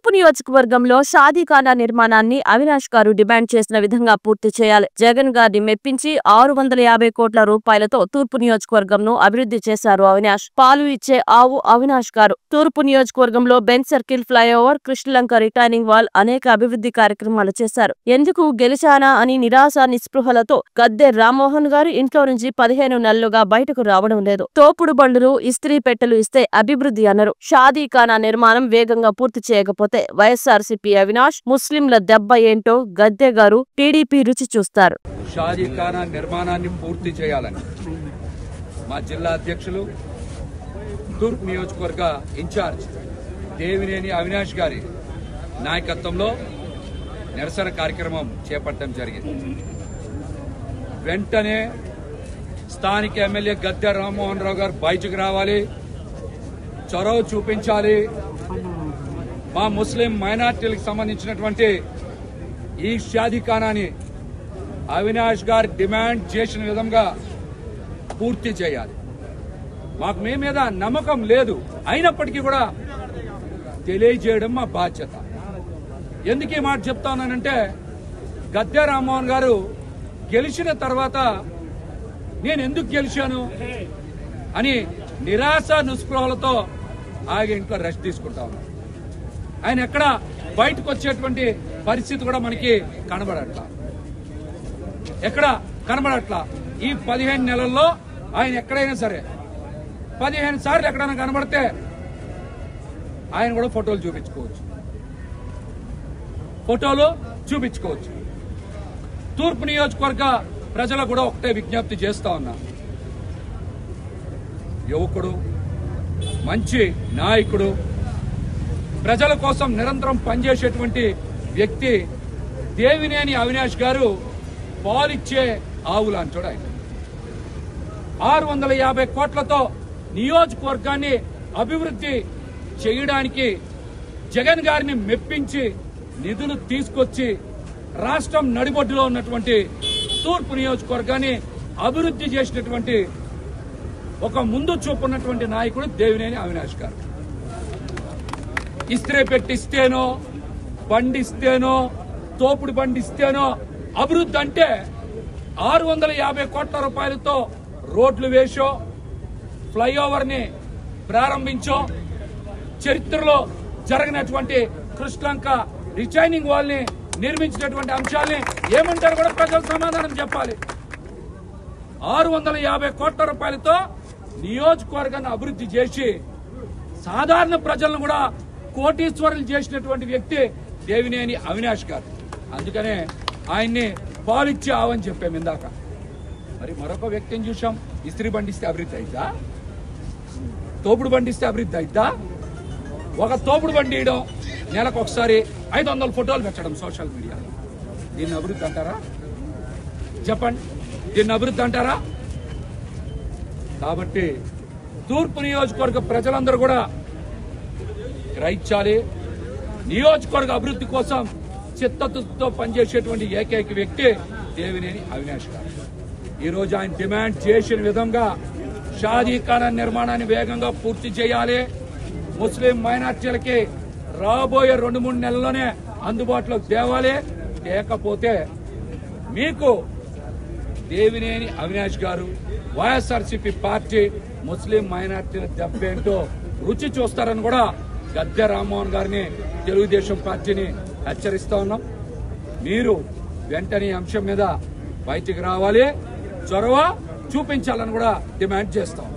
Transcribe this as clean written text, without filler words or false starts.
తూర్పు నియోజకవర్గంలో షాదీఖానా నిర్మాణాన్ని అవినాష్ గారు డిమాండ్ చేసిన విధంగా పూర్తి చేయాలి. జగన్ గారిని మెప్పించి 650 కోట్ల రూపాయలతో తూర్పు నియోజకవర్గంను అభివృద్ధి చేశారు అవినాష్. పాలు ఇచ్చే ఆవు అవినాష్ గారు. తూర్పు నియోజకవర్గంలో bench circle, flyover, Krishnalanka retaining wall అనేక అభివృద్ధి కార్యక్రమాలు చేశారు. ఎందుకు గెలిచానా అని నిరాశ నిస్పృహలతో గద్దె రామ్మోహన్ గారు ఇంట్లో నుంచి 15 నెలలుగా బయటకు రావడం లేదు. తోపుడు బండులు, ఇస్త్రీ పెట్టెలు ఇస్తే అభివృద్ధి అన్నారు. షాదీఖానా నిర్మాణం వేగంగా పూర్తి చేయకపోతే వైఎస్ఆర్సీపీ అవినాష్, ముస్లింల దెబ్బ ఏంటో గద్దె గారు, టీడీపీ రుచి చూస్తారు. షాదీఖానా నిర్మాణాన్ని పూర్తి చేయాలని మా జిల్లా అధ్యక్షులు, తూర్పు నియోజకవర్గ ఇన్ఛార్జ్ దేవినేని అవినాష్ గారి నాయకత్వంలో నిరసన కార్యక్రమం చేపట్టడం జరిగింది. వెంటనే స్థానిక ఎమ్మెల్యే గద్దె రామ్మోహన్ రావు గారు బయటకు రావాలి, చొరవ చూపించాలి. మా ముస్లిం మైనార్టీలకు సంబంధించినటువంటి ఈ షాదీఖానాని అవినాష్ గారు డిమాండ్ చేసిన విధంగా పూర్తి చేయాలి. మాకు మీ మీద నమ్మకం లేదు, అయినప్పటికీ కూడా తెలియజేయడం మా బాధ్యత. ఎందుకు ఈ మాట చెప్తా ఉన్నానంటే, గద్దె రామ్మోహన్ గారు గెలిచిన తర్వాత నేను ఎందుకు గెలిచాను అని నిరాశ నిస్పృహలతో ఆయన ఇంట్లో రెస్ట్ తీసుకుంటా ఉన్నారు. ఆయన ఎక్కడ బయటకు వచ్చేటువంటి పరిస్థితి కూడా మనకి కనబడట్లా, ఎక్కడ కనబడట్లా. ఈ 15 నెలల్లో ఆయన ఎక్కడైనా సరే 15 సార్లు ఎక్కడైనా కనబడితే ఆయన కూడా ఫోటోలు చూపించుకోవచ్చు. తూర్పు నియోజకవర్గ ప్రజలకు కూడా ఒకటే విజ్ఞప్తి చేస్తా ఉన్నా, యువకుడు, మంచి నాయకుడు, ప్రజల కోసం నిరంతరం పనిచేసేటువంటి వ్యక్తి దేవినేని అవినాష్ గారు పాలిచ్చే ఆవులాంటోడు. ఆయన 650 కోట్లతో నియోజకవర్గాన్ని అభివృద్ధి చేయడానికి జగన్ గారిని మెప్పించి నిధులు తీసుకొచ్చి రాష్ట్రం నడిబొడ్డులో ఉన్నటువంటి తూర్పు నియోజకవర్గాన్ని అభివృద్ధి చేసినటువంటి ఒక ముందు చూపున్నటువంటి నాయకుడు దేవినేని అవినాష్ గారు. ఇస్త్రీ పెట్టిస్తేనో, బండిస్తేనో, తోపుడు బండిస్తేనో అభివృద్ధి అంటే 650 కోట్ల రూపాయలతో రోడ్లు వేసో, ఫ్లైఓవర్ ని ప్రారంభించో, చరిత్రలో జరగనటువంటి కృష్ణలంక రిటైనింగ్ వాల్ ని నిర్మించినటువంటి అంశాలని ఏమంటారు కూడా ప్రజలు సమాధానం చెప్పాలి. 650 కోట్ల రూపాయలతో నియోజకవర్గాన్ని అభివృద్ధి చేసి సాధారణ ప్రజలను కూడా కోటీశ్వరులు చేసినటువంటి వ్యక్తి దేవినేని అవినాష్ గారు. అందుకనే ఆయన్ని పాలిచ్చే ఆవని చెప్పాము ఇందాక. మరి మరొక వ్యక్తిని చూసాం, ఇస్త్రీ బండిస్తే అభివృద్ధి అయిద్దా? తోపుడు బండిస్తే అభివృద్ధి అయిద్దా? ఒక తోపుడు బండి ఇయడం, నెలకు ఒకసారి 500 ఫోటోలు పెట్టడం సోషల్ మీడియాలో, దీన్ని అభివృద్ధి అంటారా? చెప్పండి, దీన్ని అభివృద్ధి అంటారా? కాబట్టి తూర్పు నియోజకవర్గ ప్రజలందరూ కూడా గ్రహించాలి. నియోజకవర్గ అభివృద్ధి కోసం చిత్తశుద్ధితో పనిచేసేటువంటి ఏకైక వ్యక్తి దేవినేని అవినాష్ గారు. ఈ రోజు ఆయన డిమాండ్ చేసిన విధంగా షాదీఖానా నిర్మాణాన్ని వేగంగా పూర్తి చేయాలి. ముస్లిం మైనార్టీలకి రాబోయే 2-3 నెలల్లోనే అందుబాటులోకి తేవాలి. లేకపోతే మీకు దేవినేని అవినాష్ గారు, వైఎస్ఆర్సీపీ పార్టీ, ముస్లిం మైనార్టీల దెబ్బేంటో రుచి చూస్తారని కూడా గద్దె రామ్మోహన్ గారిని, తెలుగుదేశం పార్టీని హెచ్చరిస్తా ఉన్నాం. మీరు వెంటనే అంశం మీద బయటికి రావాలి, చొరవ చూపించాలని కూడా డిమాండ్ చేస్తాం.